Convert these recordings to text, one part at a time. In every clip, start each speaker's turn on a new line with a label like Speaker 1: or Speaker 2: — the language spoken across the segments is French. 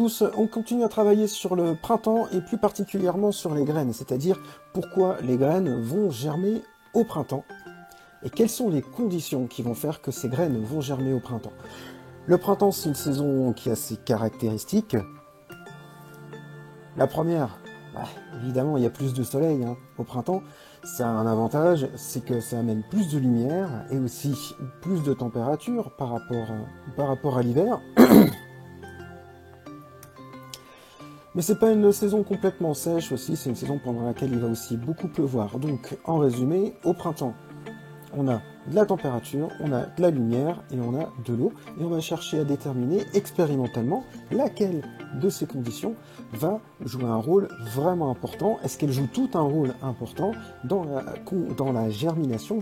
Speaker 1: tous, on continue à travailler sur le printemps et plus particulièrement sur les graines, c'est-à-dire pourquoi les graines vont germer au printemps et quelles sont les conditions qui vont faire que ces graines vont germer au printemps. Le printemps, c'est une saison qui a ses caractéristiques. La première, évidemment, il y a plus de soleil au printemps. Ça a un avantage, c'est que ça amène plus de lumière et aussi plus de température par rapport à l'hiver. Mais c'est pas une saison complètement sèche aussi, c'est une saison pendant laquelle il va aussi beaucoup pleuvoir. Donc, en résumé, au printemps, on a de la température, on a de la lumière et on a de l'eau. Et on va chercher à déterminer expérimentalement laquelle de ces conditions va jouer un rôle vraiment important. Est-ce qu'elle joue tout un rôle important dans la germination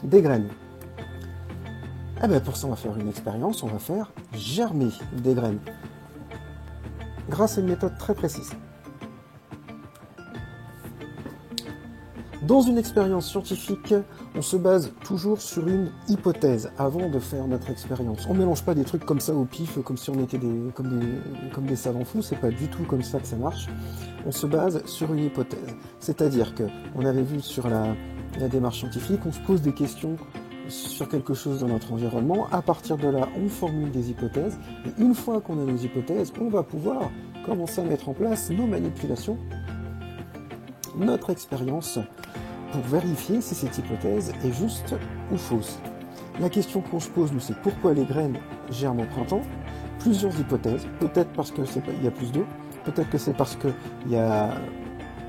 Speaker 1: des graines? Eh bien pour ça, on va faire une expérience, on va faire germer des graines grâce à une méthode très précise. Dans une expérience scientifique, on se base toujours sur une hypothèse avant de faire notre expérience. On ne mélange pas des trucs comme ça au pif, comme si on était comme des savants fous, c'est pas du tout comme ça que ça marche. On se base sur une hypothèse. C'est-à-dire que on avait vu sur la démarche scientifique, on se pose des questions sur quelque chose dans notre environnement. À partir de là, on formule des hypothèses. Et une fois qu'on a nos hypothèses, on va pouvoir commencer à mettre en place nos manipulations, notre expérience, pour vérifier si cette hypothèse est juste ou fausse. La question qu'on se pose, nous, c'est pourquoi les graines germent au printemps. Plusieurs hypothèses. Peut-être parce que il y a plus d'eau. Peut-être que c'est parce qu'il y a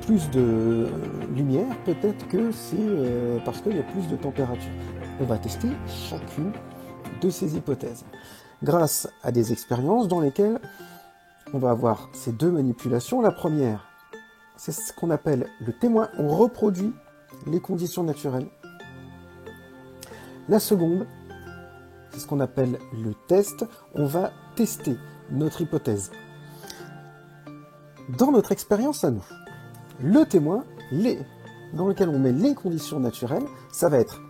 Speaker 1: plus de lumière. Peut-être que c'est parce qu'il y a plus de température. On va tester chacune de ces hypothèses grâce à des expériences dans lesquelles on va avoir ces deux manipulations. La première, c'est ce qu'on appelle le témoin. On reproduit les conditions naturelles. La seconde, c'est ce qu'on appelle le test. On va tester notre hypothèse. Dans notre expérience à nous, le témoin, dans lequel on met les conditions naturelles, ça va être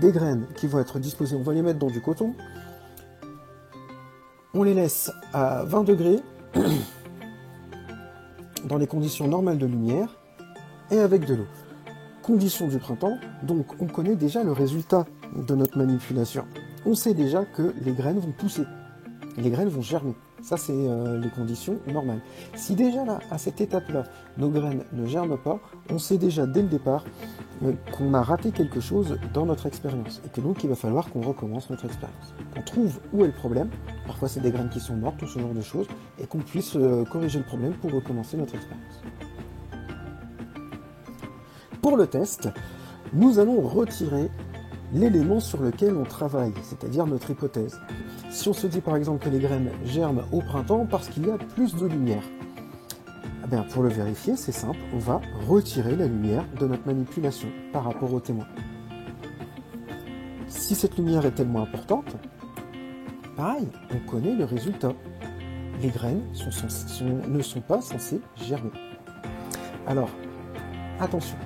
Speaker 1: des graines qui vont être disposées, on va les mettre dans du coton, on les laisse à 20 degrés, dans les conditions normales de lumière, et avec de l'eau. Conditions du printemps, donc on connaît déjà le résultat de notre manipulation. On sait déjà que les graines vont pousser, les graines vont germer. Ça, c'est les conditions normales. Si déjà là, à cette étape-là, nos graines ne germent pas, on sait déjà dès le départ qu'on a raté quelque chose dans notre expérience et que donc il va falloir qu'on recommence notre expérience. Qu'on trouve où est le problème, parfois c'est des graines qui sont mortes ou ce genre de choses, et qu'on puisse corriger le problème pour recommencer notre expérience. Pour le test, nous allons retirer l'élément sur lequel on travaille, c'est-à-dire notre hypothèse. Si on se dit par exemple que les graines germent au printemps parce qu'il y a plus de lumière, eh bien, pour le vérifier, c'est simple, on va retirer la lumière de notre manipulation par rapport au témoin. Si cette lumière est tellement importante, pareil, on connaît le résultat. Les graines ne sont pas censées germer. Alors, attention.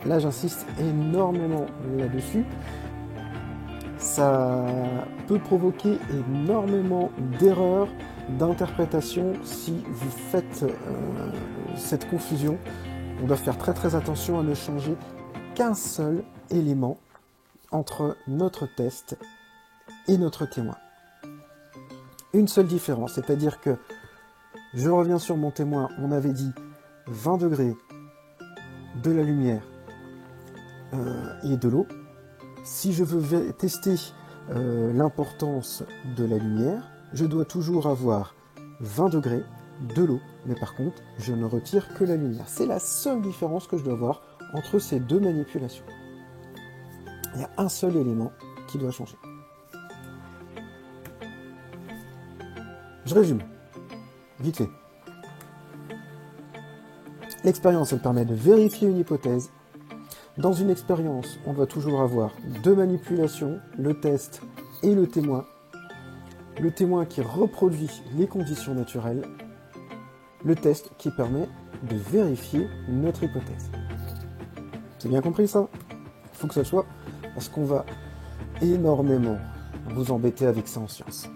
Speaker 1: Là, j'insiste énormément là-dessus. Ça peut provoquer énormément d'erreurs d'interprétation si vous faites cette confusion. On doit faire très très attention à ne changer qu'un seul élément entre notre test et notre témoin. Une seule différence, c'est-à-dire que je reviens sur mon témoin, on avait dit 20 degrés, de la lumière et de l'eau. Si je veux tester l'importance de la lumière, je dois toujours avoir 20 degrés, de l'eau, mais par contre, je ne retire que la lumière. C'est la seule différence que je dois avoir entre ces deux manipulations. Il y a un seul élément qui doit changer. Je résume, vite fait. L'expérience, elle permet de vérifier une hypothèse. Dans une expérience, on doit toujours avoir deux manipulations, le test et le témoin. Le témoin qui reproduit les conditions naturelles, le test qui permet de vérifier notre hypothèse. C'est bien compris ça? Il faut que ça soit, parce qu'on va énormément vous embêter avec ça en sciences.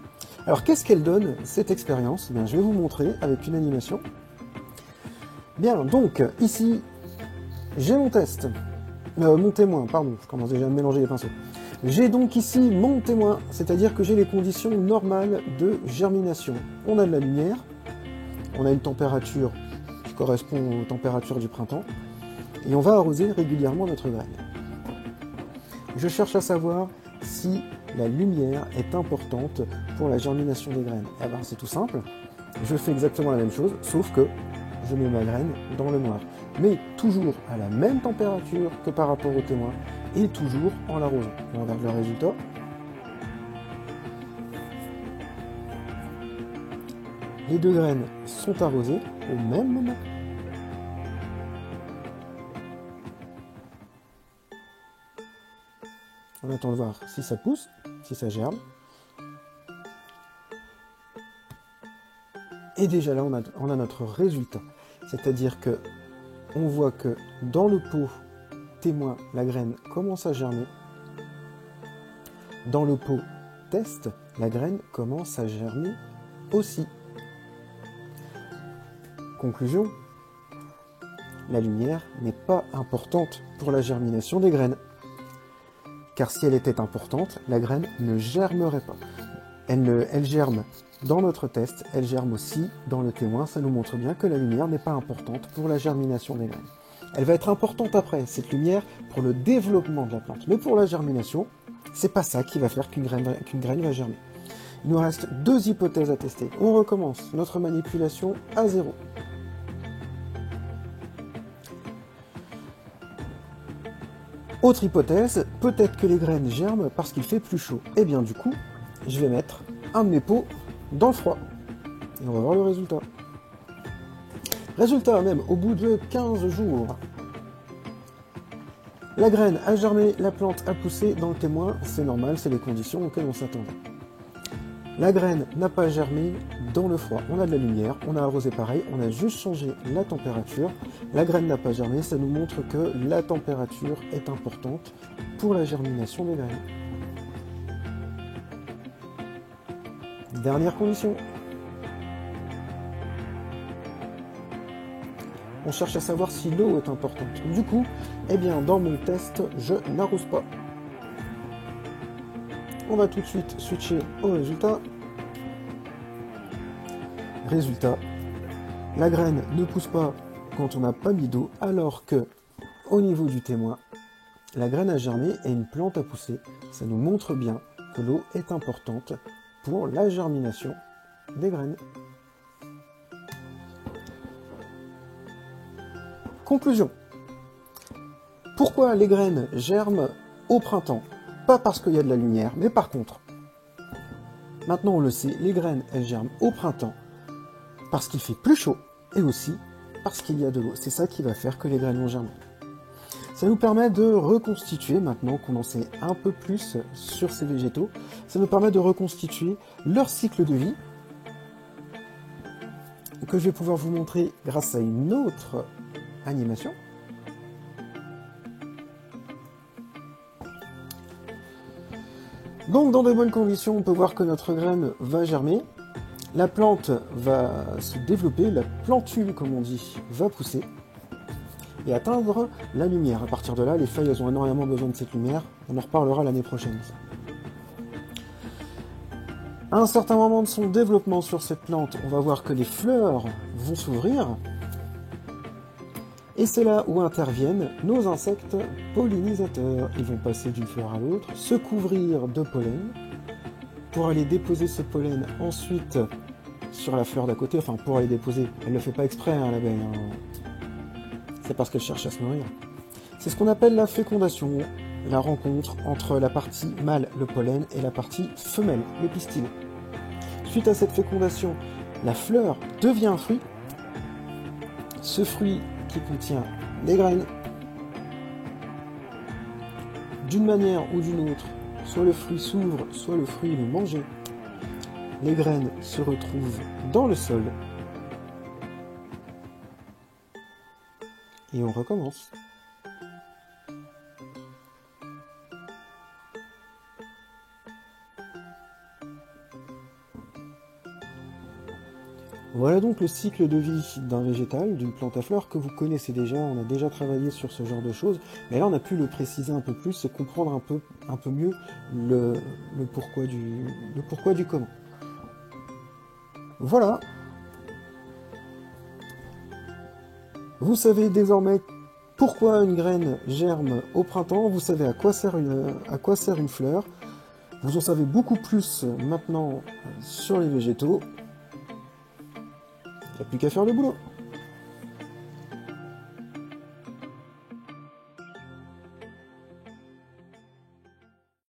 Speaker 1: Alors qu'est-ce qu'elle donne, cette expérience? Bien, je vais vous montrer avec une animation. Bien, donc ici, j'ai mon test. Mon témoin, pardon, je commence déjà à me mélanger les pinceaux. J'ai donc ici mon témoin, c'est-à-dire que j'ai les conditions normales de germination. On a de la lumière, on a une température qui correspond aux températures du printemps, et on va arroser régulièrement notre graine. Je cherche à savoir si la lumière est importante pour la germination des graines. Eh bien, c'est tout simple, je fais exactement la même chose, sauf que je mets ma graine dans le noir. Mais toujours à la même température que par rapport au témoin, et toujours en l'arrosant. On regarde le résultat. Les deux graines sont arrosées au même moment. On attend de voir si ça pousse, si ça germe. Et déjà là, on a notre résultat. C'est-à-dire que on voit que dans le pot témoin, la graine commence à germer. Dans le pot test, la graine commence à germer aussi. Conclusion, la lumière n'est pas importante pour la germination des graines. Car si elle était importante, la graine ne germerait pas. Elle germe dans notre test, elle germe aussi dans le témoin. Ça nous montre bien que la lumière n'est pas importante pour la germination des graines. Elle va être importante après, cette lumière, pour le développement de la plante. Mais pour la germination, c'est pas ça qui va faire qu'une graine va germer. Il nous reste deux hypothèses à tester. On recommence notre manipulation à 0. Autre hypothèse, peut-être que les graines germent parce qu'il fait plus chaud. Et bien du coup, je vais mettre un de mes pots dans le froid. Et on va voir le résultat. Résultat même, au bout de 15 jours. La graine a germé, la plante a poussé. Dans le témoin, c'est normal, c'est les conditions auxquelles on s'attendait. La graine n'a pas germé dans le froid. On a de la lumière, on a arrosé pareil, on a juste changé la température. La graine n'a pas germé, ça nous montre que la température est importante pour la germination des graines. Dernière condition. On cherche à savoir si l'eau est importante. Du coup, eh bien, dans mon test, je n'arrose pas. On va tout de suite switcher au résultat. Résultat, la graine ne pousse pas quand on n'a pas mis d'eau, alors que, au niveau du témoin, la graine a germé et une plante a poussé. Ça nous montre bien que l'eau est importante pour la germination des graines. Conclusion. Pourquoi les graines germent au printemps? Pas parce qu'il y a de la lumière, mais par contre, maintenant on le sait, les graines elles germent au printemps parce qu'il fait plus chaud et aussi parce qu'il y a de l'eau. C'est ça qui va faire que les graines vont germer. Ça nous permet de reconstituer, maintenant qu'on en sait un peu plus sur ces végétaux, ça nous permet de reconstituer leur cycle de vie, que je vais pouvoir vous montrer grâce à une autre animation. Donc dans de bonnes conditions, on peut voir que notre graine va germer, la plante va se développer, la plantule comme on dit va pousser et atteindre la lumière. À partir de là, les feuilles elles ont énormément besoin de cette lumière, on en reparlera l'année prochaine. À un certain moment de son développement sur cette plante, on va voir que les fleurs vont s'ouvrir. Et c'est là où interviennent nos insectes pollinisateurs. Ils vont passer d'une fleur à l'autre, se couvrir de pollen, pour aller déposer ce pollen ensuite sur la fleur d'à côté. Enfin, pour aller déposer, elle ne le fait pas exprès, hein, l'abeille. C'est parce qu'elle cherche à se nourrir. C'est ce qu'on appelle la fécondation, la rencontre entre la partie mâle, le pollen, et la partie femelle, le pistil. Suite à cette fécondation, la fleur devient un fruit. Ce fruit qui contient des graines, d'une manière ou d'une autre, soit le fruit s'ouvre, soit le fruit est mangé. Les graines se retrouvent dans le sol. Et on recommence. Voilà donc le cycle de vie d'un végétal, d'une plante à fleurs que vous connaissez déjà, on a déjà travaillé sur ce genre de choses, mais là on a pu le préciser un peu plus et comprendre un peu mieux le pourquoi du comment. Voilà, vous savez désormais pourquoi une graine germe au printemps, vous savez à quoi sert une fleur, vous en savez beaucoup plus maintenant sur les végétaux. Il n'y a plus qu'à faire le boulot.